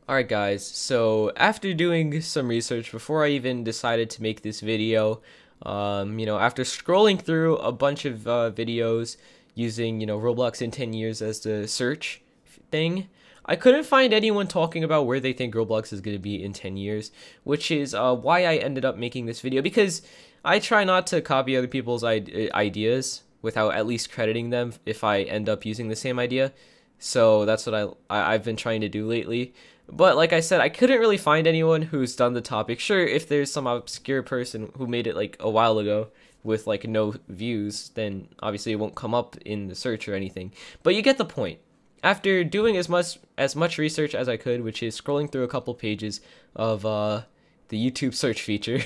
Alright guys, so after doing some research before I even decided to make this video, after scrolling through a bunch of videos using, Roblox in 10 years as the search thing, I couldn't find anyone talking about where they think Roblox is going to be in 10 years, which is why I ended up making this video, because I try not to copy other people's ideas without at least crediting them if I end up using the same idea. So that's what I've been trying to do lately. But like I said, I couldn't really find anyone who's done the topic. Sure, if there's some obscure person who made it like a while ago with like no views, then obviously it won't come up in the search or anything. But you get the point. After doing as much research as I could, which is scrolling through a couple pages of the YouTube search feature,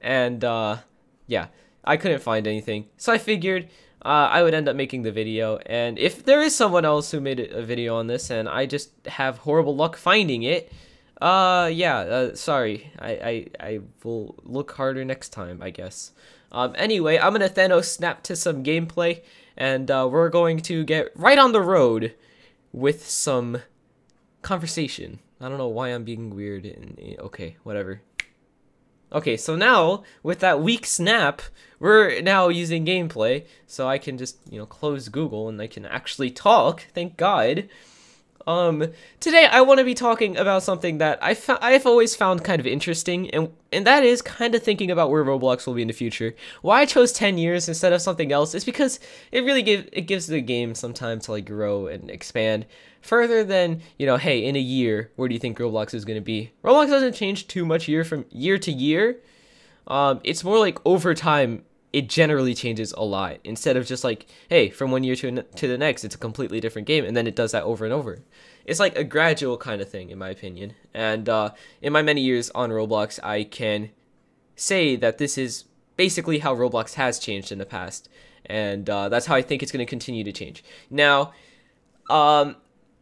and yeah, I couldn't find anything. So I figured I would end up making the video, and if there is someone else who made a video on this and I just have horrible luck finding it, sorry, I will look harder next time, I guess. Anyway, I'm gonna Thanos snap to some gameplay, and we're going to get right on the road with some conversation. I don't know why I'm being weird, and okay, whatever. Okay, so now, with that weak snap, we're now using gameplay, so I can just, close Google and I can actually talk, thank God. Today I want to be talking about something that I've always found kind of interesting, and that is kind of thinking about where Roblox will be in the future. Why I chose 10 years instead of something else is because it gives the game some time to like grow and expand further than, hey, in a year, where do you think Roblox is going to be? Roblox doesn't change too much from year to year. It's more like over time it generally changes a lot, instead of just like, hey, from one year to the next, it's a completely different game, and then it does that over and over. It's like a gradual kind of thing, in my opinion. And in my many years on Roblox, I can say that this is basically how Roblox has changed in the past, and that's how I think it's going to continue to change. Now,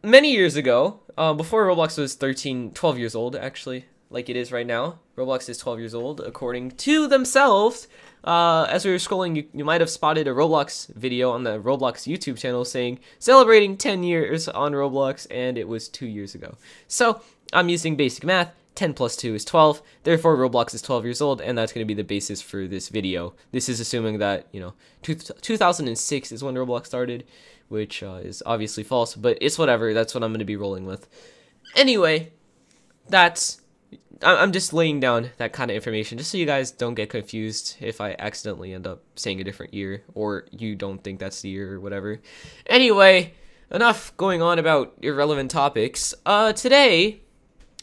many years ago, before Roblox was 12 years old, actually, like it is right now, Roblox is 12 years old, according to themselves. As we were scrolling, you might have spotted a Roblox video on the Roblox YouTube channel saying, celebrating 10 years on Roblox, and it was 2 years ago. So, I'm using basic math. 10 plus 2 is 12, therefore Roblox is 12 years old, and that's going to be the basis for this video. This is assuming that, 2006 is when Roblox started, which is obviously false, but it's whatever, that's what I'm going to be rolling with. Anyway, I'm just laying down that kind of information just so you guys don't get confused if I accidentally end up saying a different year, or you don't think that's the year or whatever. Anyway, enough going on about irrelevant topics. Today,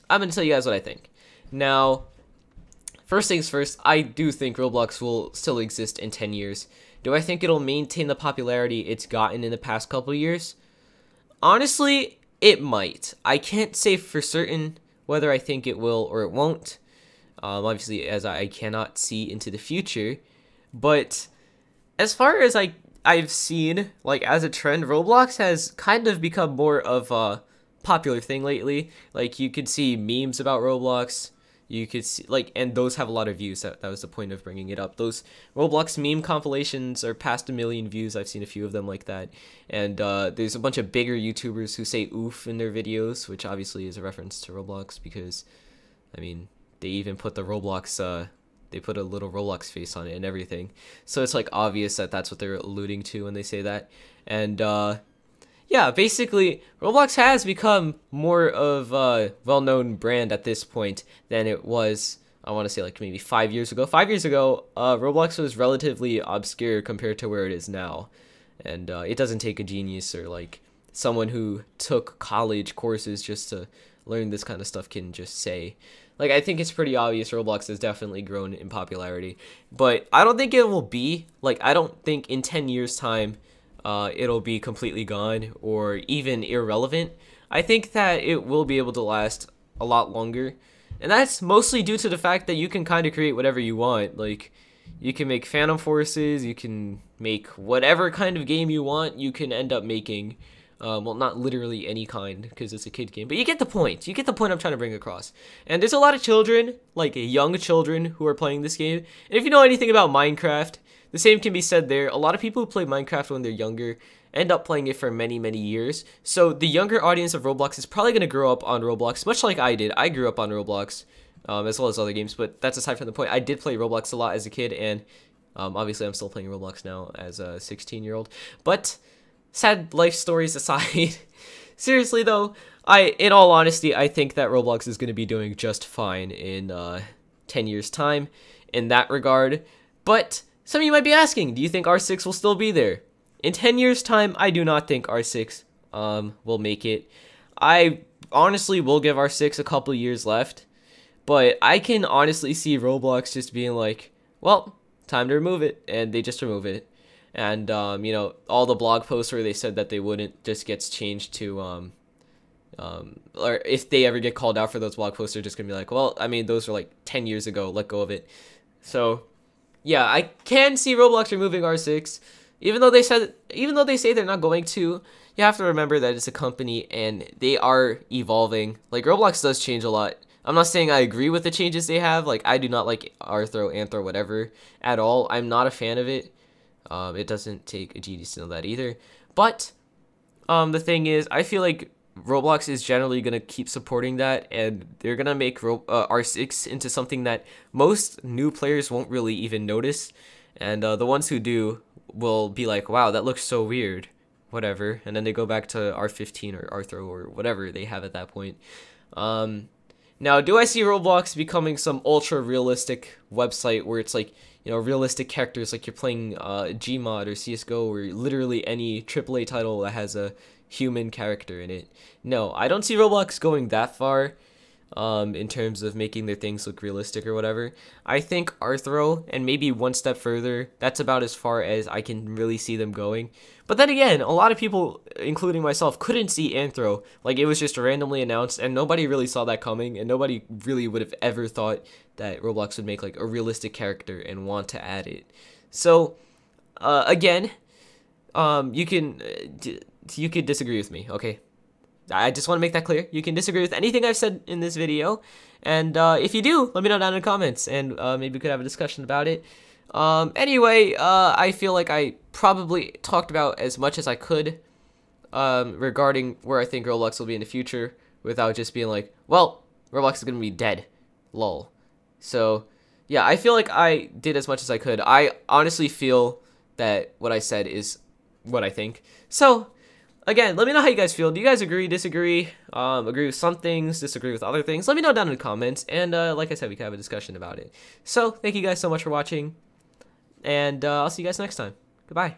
I'm going to tell you guys what I think. Now, first things first, I do think Roblox will still exist in 10 years. Do I think it'll maintain the popularity it's gotten in the past couple years? Honestly, it might. I can't say for certain whether I think it will or it won't, obviously, as I cannot see into the future. But as far as I've seen, like, as a trend, Roblox has kind of become more of a popular thing lately. Like, you could see memes about Roblox. You could see, like, and those have a lot of views. That was the point of bringing it up. Those Roblox meme compilations are past 1 million views. I've seen a few of them like that. And there's a bunch of bigger YouTubers who say oof in their videos, which obviously is a reference to Roblox because, I mean, they even put the Roblox, they put a little Roblox face on it and everything. So it's like obvious that that's what they're alluding to when they say that. And yeah, basically, Roblox has become more of a well-known brand at this point than it was, I want to say, like, maybe 5 years ago. 5 years ago, Roblox was relatively obscure compared to where it is now. And it doesn't take a genius or, like, someone who took college courses just to learn this kind of stuff can just say. Like, I think it's pretty obvious Roblox has definitely grown in popularity. But I don't think it will be, like, I don't think in 10 years' time, it'll be completely gone or even irrelevant. I think that it will be able to last a lot longer, and that's mostly due to the fact that you can kind of create whatever you want. Like, you can make Phantom Forces, you can make whatever kind of game you want, you can end up making. Well, not literally any kind, because it's a kid game, but you get the point. You get the point I'm trying to bring across. And there's a lot of children, like young children, who are playing this game. And if you know anything about Minecraft, the same can be said there. A lot of people who play Minecraft when they're younger end up playing it for many, many years. So the younger audience of Roblox is probably going to grow up on Roblox, much like I did. I grew up on Roblox, as well as other games, but that's aside from the point. I did play Roblox a lot as a kid, and obviously I'm still playing Roblox now as a 16-year-old. But sad life stories aside, seriously though, in all honesty, I think that Roblox is going to be doing just fine in 10 years time in that regard. But some of you might be asking, do you think R6 will still be there? In 10 years time, I do not think R6 will make it. I honestly will give R6 a couple years left, but I can honestly see Roblox just being like, well, time to remove it, and they just remove it. And you know, all the blog posts where they said that they wouldn't just gets changed to or if they ever get called out for those blog posts, they're just gonna be like, well, I mean, those were like 10 years ago, let go of it. So yeah, I can see Roblox removing R6, even though they say they're not going to. You have to remember that it's a company and they are evolving. Like, Roblox does change a lot. I'm not saying I agree with the changes they have. Like, I do not like Arthro, Anthro, whatever at all. I'm not a fan of it. It doesn't take a genius to know that either. But the thing is, I feel like Roblox is generally going to keep supporting that, and they're going to make R6 into something that most new players won't really even notice, and the ones who do will be like, wow, that looks so weird, whatever, and then they go back to R15 or Arthro or whatever they have at that point. Now, do I see Roblox becoming some ultra realistic website where it's like, you know, realistic characters, like you're playing Gmod or CSGO, or literally any AAA title that has a human character in it? No, I don't see Roblox going that far in terms of making their things look realistic or whatever. I think Arthro, and maybe one step further, that's about as far as I can really see them going. But then again, a lot of people, including myself, couldn't see Anthro. Like, it was just randomly announced, and nobody really saw that coming, and nobody really would have ever thought that Roblox would make like a realistic character and want to add it. So again, you could disagree with me, okay? I just want to make that clear. You can disagree with anything I've said in this video, and if you do, let me know down in the comments, and maybe we could have a discussion about it. Anyway, I feel like I probably talked about as much as I could regarding where I think Roblox will be in the future, without just being like, well, Roblox is going to be dead, lol. So yeah, I feel like I did as much as I could. I honestly feel that what I said is what I think. So again, let me know how you guys feel. Do you guys agree, disagree, agree with some things, disagree with other things? Let me know down in the comments, and like I said, we can have a discussion about it. So thank you guys so much for watching, and I'll see you guys next time. Goodbye.